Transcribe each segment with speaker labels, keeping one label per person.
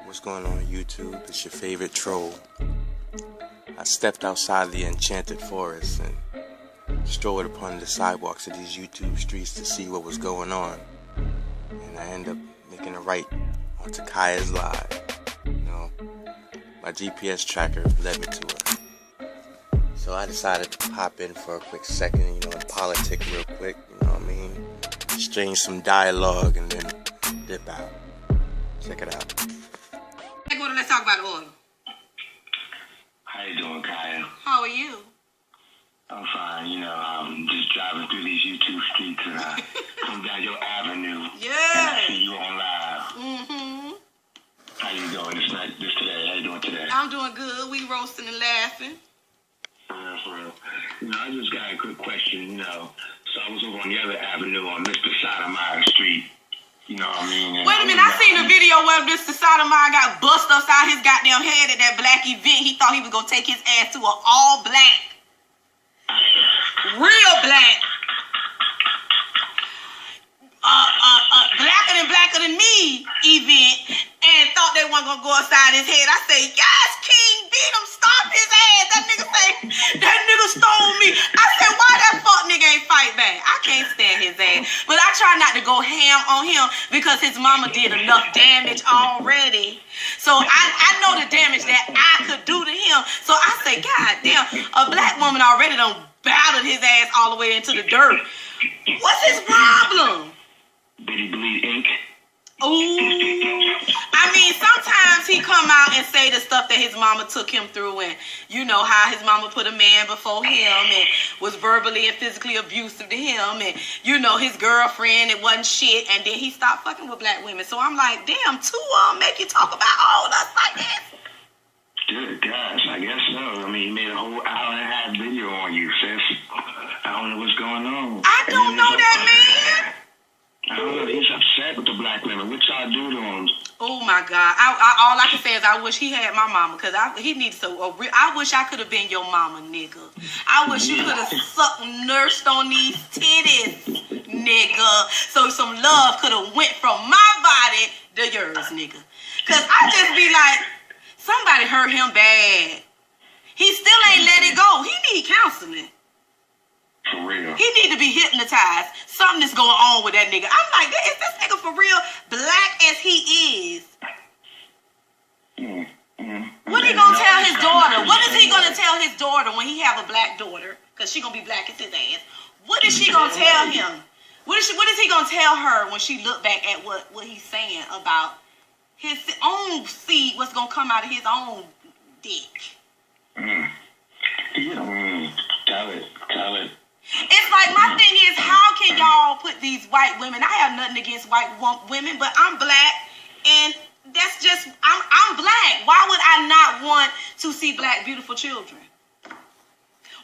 Speaker 1: What's going on YouTube? It's your favorite troll. I stepped outside the enchanted forest and strolled upon the sidewalks of these YouTube streets to see what was going on. And I ended up making a right onto Khia's live. You know, my GPS tracker led me to her. So I decided to pop in for a quick second, you know, and politic real quick, you know what I mean? Exchange some dialogue and then dip out. Check it out.
Speaker 2: Let's talk about oil.
Speaker 3: How you doing, Khia?
Speaker 2: How are you?
Speaker 3: I'm fine. You know, I'm just driving through these YouTube streets and I come down your avenue.
Speaker 2: Yeah.
Speaker 3: And I see you on live.
Speaker 2: Mm-hmm.
Speaker 3: How you doing this today? How you doing today?
Speaker 2: I'm doing good. We roasting and laughing.
Speaker 3: For real. You know, I just got a quick question, you know. So I was over on the other avenue on Mr. Sotomayor Street. You know what I mean?
Speaker 2: Wait a minute, I seen a video where Mr. Sotomayor got bust upside his goddamn head at that black event. He thought he was gonna take his ass to an all black, real black, blacker than me event, and thought they weren't gonna go upside his head. I say, yes, King, beat him, stomp his ass. That nigga say, that nigga stole me. I said, why that fuck nigga ain't fight back? I can't stand his ass. But I try not to go ham on him because his mama did enough damage already. So I know the damage that I could do to him. So I say, God damn, a black woman already done battered his ass all the way into the dirt. What's his problem?
Speaker 3: Did he bleed ink?
Speaker 2: Ooh, I mean, sometimes he come out and say the stuff that his mama took him through, and you know how his mama put a man before him and was verbally and physically abusive to him, and you know his girlfriend, it wasn't shit, and then he stopped fucking with black women. So I'm like, damn, two of them make you talk about all us like that?
Speaker 3: Good gosh, I guess so. I mean, he made a whole hour-and-a-half video on you, sis. I don't know what's going on.
Speaker 2: I don't know that man.
Speaker 3: I don't know. He's upset with the black women. What y'all do to him?
Speaker 2: Oh my God! All I can say is I wish he had my mama, because he needs to. I wish I could have been your mama, nigga. I wish you could have nursed on these titties, nigga. So some love could have went from my body to yours, nigga. Cause I just be like, somebody hurt him bad. He still ain't let it go. He need counseling.
Speaker 3: For real.
Speaker 2: He need to be hypnotized. Something is going on with that nigga. I'm like, is this nigga for real? Black as he is. What he gonna tell his daughter? What is he gonna tell his daughter when he have a black daughter? Because she gonna be black as his ass. What is she gonna tell him? What is he gonna tell her when she look back at what he's saying about his own seed, what's gonna come out of his own dick?
Speaker 3: Tell it.
Speaker 2: It's like, my thing is, how can y'all put these white women? I have nothing against white women, but I'm black, and that's just, I'm black. Why would I not want to see black beautiful children?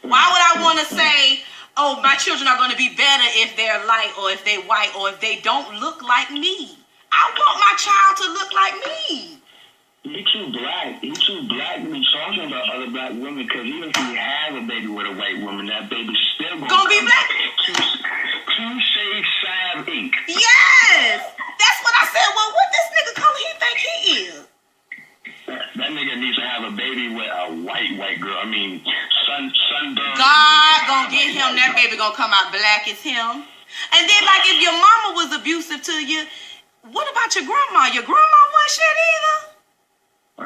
Speaker 2: Why would I want to say, oh, my children are going to be better if they're light, or if they're white, or if they don't look like me? I want my child to look like me.
Speaker 3: You too black. You too black to be talking about other black women, because even if you have a baby with a white woman, that baby's still gonna
Speaker 2: be black.
Speaker 3: Two shades salve ink.
Speaker 2: Yes, that's what I said. Well, what this nigga color he think he is?
Speaker 3: That nigga needs to have a baby with a white girl. I mean, sunburn.
Speaker 2: God gonna get him. That baby gonna come out black as him. And then, like, if your mama was abusive to you, what about your grandma? Your grandma wasn't shit either.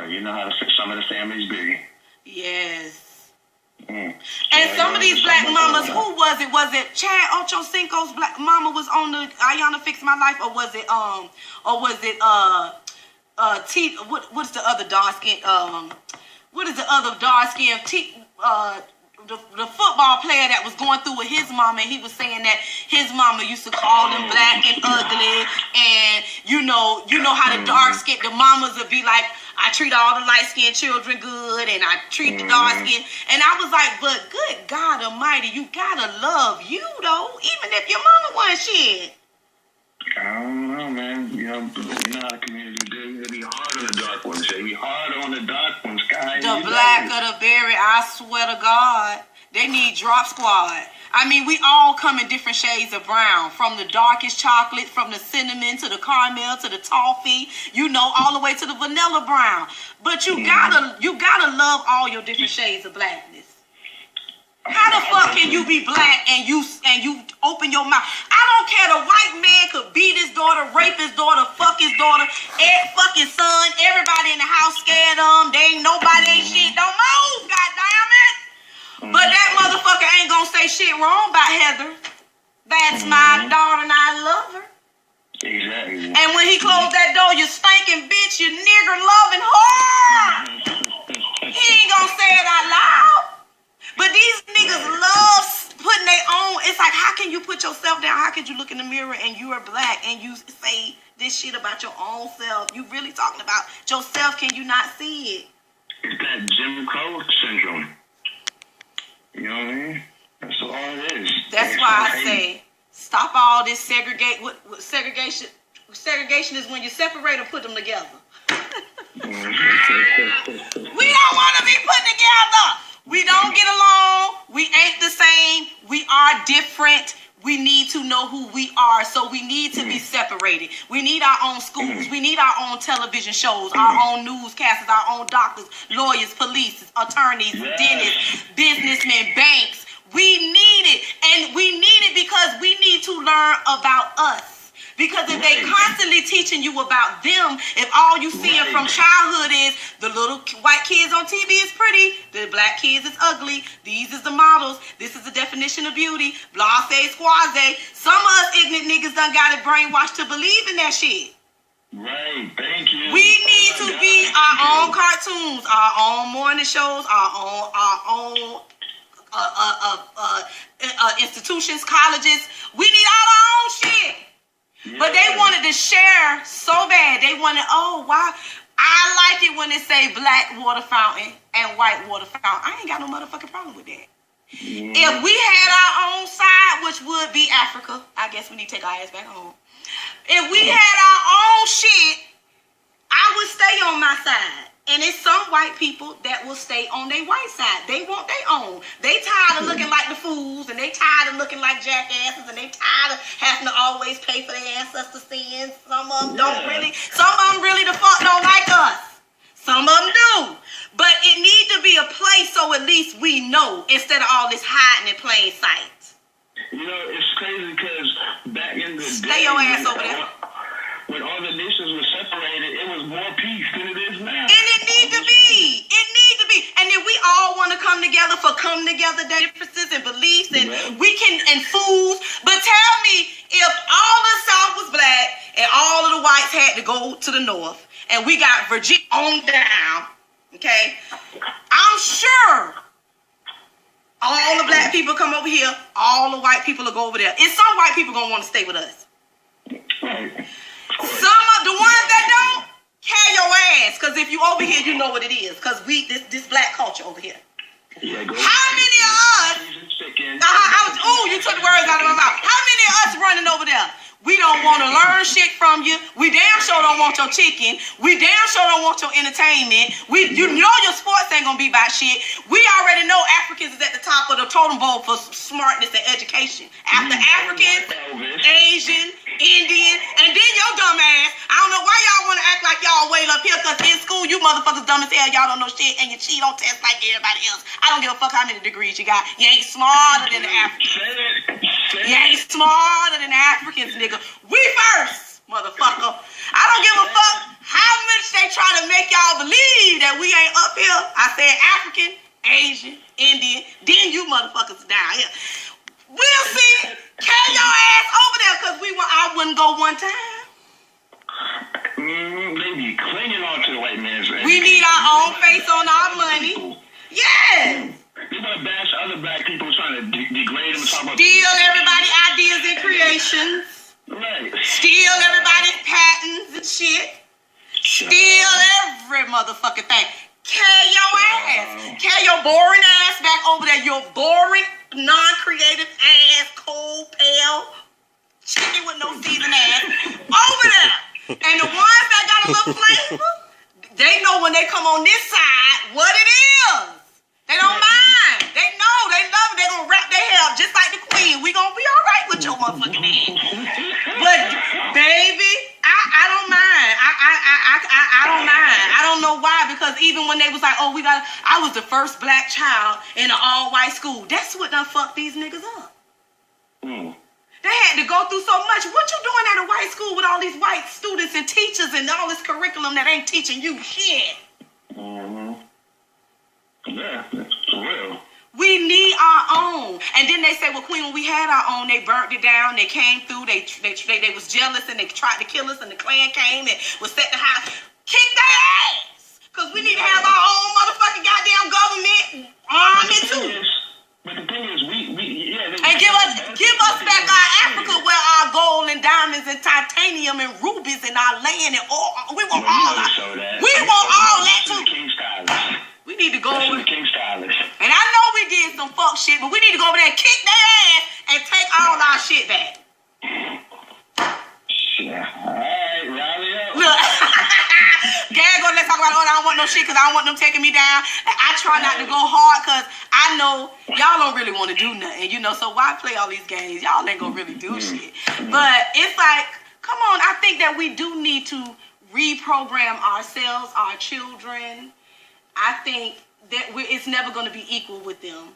Speaker 3: You know how some of the families be.
Speaker 2: Yes. And some of these black mamas, who was it? Was it Chad Ochocinco's black mama was on the Ayana Fix My Life, or was it what's the other dark skin the football player that was going through with his mama, and he was saying that his mama used to call him black and ugly, and you know how the dark skin, the mamas would be like, I treat all the light-skinned children good, and I treat the dark-skinned. And I was like, but good God almighty, you gotta love you, though, even if your mama wasn't shit.
Speaker 3: I don't know, man. You know how the community do. They be hard on the dark ones. They be hard on the dark ones, guys.
Speaker 2: The blacker the berry, I swear to God. They need Drop Squad. I mean, we all come in different shades of brown, from the darkest chocolate, from the cinnamon to the caramel to the toffee, you know, all the way to the vanilla brown. But you gotta love all your different shades of blackness. How the fuck can you be black and you open your mouth? I don't care. The white man could beat his daughter, rape his daughter, fuck his daughter, fuck his son. Everybody in the house scared of him. They ain't nobody ain't shit. Don't move, goddamn it. But that motherfucker ain't gonna say shit wrong about Heather. That's my daughter and I love her.
Speaker 3: Exactly.
Speaker 2: And when he closed that door, you stinking bitch, you nigger loving whore. He ain't gonna say it out loud. But these niggas love putting their own. It's like, how can you put yourself down? How can you look in the mirror and you are black and you say this shit about your own self? You really talking about yourself? Can you not see it?
Speaker 3: It's that Jim Crow syndrome. You know what I mean? That's all it is.
Speaker 2: That's why I say, stop all this segregation. Segregation is when you separate or put them together. We don't want to be put together. We don't get along. We ain't the same. We are different. We need to know who we are. So we need to be separated. We need our own schools. We need our own television shows, our own newscasters, our own doctors, lawyers, police, attorneys, dentists, businessmen, banks. We need it. And we need it because we need to learn about us. Because if they constantly teaching you about them, if all you seeing from childhood is the little white kids on TV is pretty, the black kids is ugly, these is the models, this is the definition of beauty, blase, squaze, some of us ignorant niggas done got it brainwashed to believe in that shit.
Speaker 3: Right, thank you.
Speaker 2: We need to be our own cartoons, our own morning shows, our own institutions, colleges. We need all our own shit. But they wanted to share so bad. They wanted, oh, wow. I like it when they say black water fountain and white water fountain. I ain't got no motherfucking problem with that. If we had our own side, which would be Africa, I guess we need to take our ass back home. If we had our own shit, I would stay on my side. And it's some white people that will stay on their white side. They want their own. They tired of looking like the fools, and they tired of looking like jackasses, and they tired of having to always pay for their ancestors' sins. Some of them don't really. Some of them really the fuck don't like us. Some of them do. But it need to be a place so at least we know instead of all this hiding in plain sight.
Speaker 3: You know, it's crazy because back in the day,
Speaker 2: stay your ass over there.
Speaker 3: When all the nations were separated, it was more peace than it is now.
Speaker 2: And it need to be. It need to be. And if we all want to come together for differences and beliefs and we can, and foods. But tell me, if all the South was black and all of the whites had to go to the North and we got Virginia on down, okay, I'm sure all the black people come over here, all the white people will go over there. And some white people going to want to stay with us. Some of the ones that don't, carry your ass. Because if you over here, you know what it is. Because this black culture over here.
Speaker 3: Yeah,
Speaker 2: how many of us? You took the words out of my mouth. How many of us running over there? We don't want to learn shit from you. We damn sure don't want your chicken. We damn sure don't want your entertainment. You know your sports ain't gonna be about shit. We already know Africans is at the top of the totem pole for smartness and education. After Africans, Asian, Indian, and then your dumb ass. I don't know why y'all want to act like y'all way up here, because in school you motherfuckers dumb as hell. Y'all don't know shit and you cheat on tests like everybody else. I don't give a fuck how many degrees you got. You ain't smarter than the Africans. You ain't smarter than the Africans, nigga. We first, motherfucker. I don't give a fuck how much they try to make y'all believe that we ain't up here. I said African, Asian, Indian, then you motherfuckers down here. We'll see. Carry your ass over there, because I wouldn't go one time.
Speaker 3: They be clinging on to the white man's ass.
Speaker 2: We need our own face on our money. Yes.
Speaker 3: They want to bash other black people trying to degrade them and talk about
Speaker 2: steal everybody's ideas and creations.
Speaker 3: Right.
Speaker 2: Steal everybody's patents and shit. Steal every motherfucking thing. Carry your ass. Carry your boring ass back over there. Your boring, non-creative ass, cold, pale, chicken with no season ass over there. And the ones that got a little flavor, they know when they come on this side what it is. They don't mind. They know. They love it. They gonna wrap their hair up just like the queen. We gonna be all right with your motherfucking ass. But baby, I don't mind. I don't mind. I don't know why, because even when they was like, oh, I was the first black child in an all-white school. That's what done fucked these niggas up. They had to go through so much. What you doing at a white school with all these white students and teachers and all this curriculum that ain't teaching you shit?
Speaker 3: Yeah, for real.
Speaker 2: We need our own. And then they say, well, Queen, when we had our own, they burnt it down. They came through. They was jealous and they tried to kill us. And the Klan came and was set the house. Kick their ass. Because we need to have our own motherfucking goddamn government army too.
Speaker 3: But the thing is,
Speaker 2: and give us back our Africa, where our gold and diamonds and titanium and rubies and our land and all. We want all that. We want all that too. We need to go over.
Speaker 3: King Stylist.
Speaker 2: And I know we did some fuck shit, but we need to go over there and kick their ass and take all our shit back.
Speaker 3: Yeah. All right, rally up.
Speaker 2: Look, Gag, let's talk about it. I don't want no shit because I don't want them taking me down. I try not to go hard because I know y'all don't really want to do nothing, you know, so why play all these games? Y'all ain't gonna really do shit. But it's like, come on, I think that we do need to reprogram ourselves, our children. I think that it's never going to be equal with them.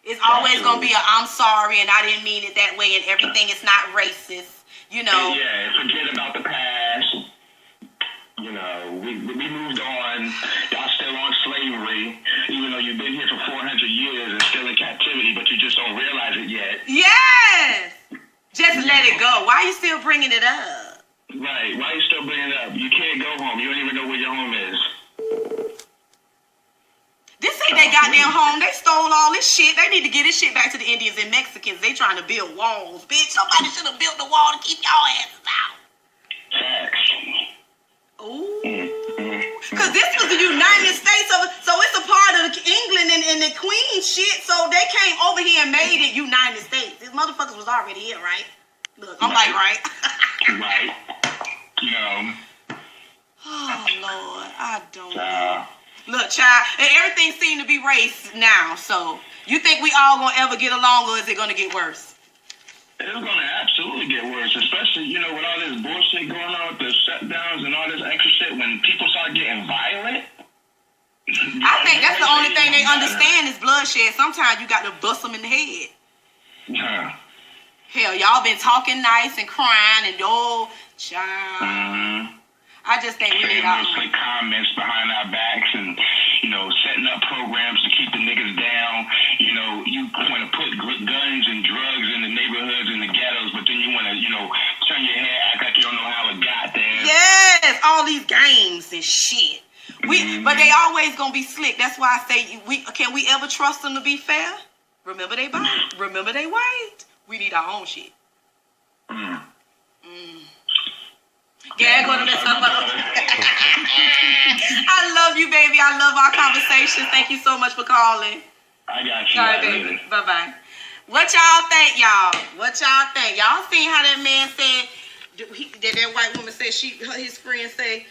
Speaker 2: It's always going to be I'm sorry and I didn't mean it that way and everything is not racist, you know.
Speaker 3: Yeah, forget about the past. You know, we moved on. Y'all still on slavery, even though you've been here for 400 years and still in captivity, but you just don't realize it yet.
Speaker 2: Yes! Just let it go. Why are you still bringing it up?
Speaker 3: Right. Why are you still bringing it up? You can't go home. You don't even know where your home is.
Speaker 2: This ain't their goddamn home. They stole all this shit. They need to get this shit back to the Indians and Mexicans. They trying to build walls. Bitch, somebody should have built the wall to keep y'all asses out.
Speaker 3: Facts.
Speaker 2: Ooh. Because this was the United States of, so it's a part of England and the Queen shit. So they came over here and made it United States. These motherfuckers was already here, right? Look, I'm like, right?
Speaker 3: Right. You know.
Speaker 2: Oh, Lord. I don't know. Look, child, and everything seems to be race now. So you think we all gonna ever get along, or is it gonna get worse?
Speaker 3: It's gonna absolutely get worse, especially, you know, with all this bullshit going on with the shutdowns and all this extra shit. When people start getting violent,
Speaker 2: I think that's the only thing they understand is bloodshed. Sometimes you got to bust them in the head. Hell, y'all been talking nice and crying and child. I just think we need our
Speaker 3: like comments behind our backs and, you know, setting up programs to keep the niggas down. You know, you want to put guns and drugs in the neighborhoods and the ghettos, but then you want to, you know, turn your head, act like you don't know how it got there.
Speaker 2: Yes, all these games and shit. But they always gonna be slick. That's why I say, can we ever trust them to be fair? Remember they white. Remember they white. We need our own shit. Yeah, let's talk about I love you, baby. I love our conversation. Thank you so much for calling.
Speaker 3: I got you.
Speaker 2: All right, baby. Bye-bye. What y'all think, y'all? What y'all think? Y'all seen how that man said, that white woman said his friend say,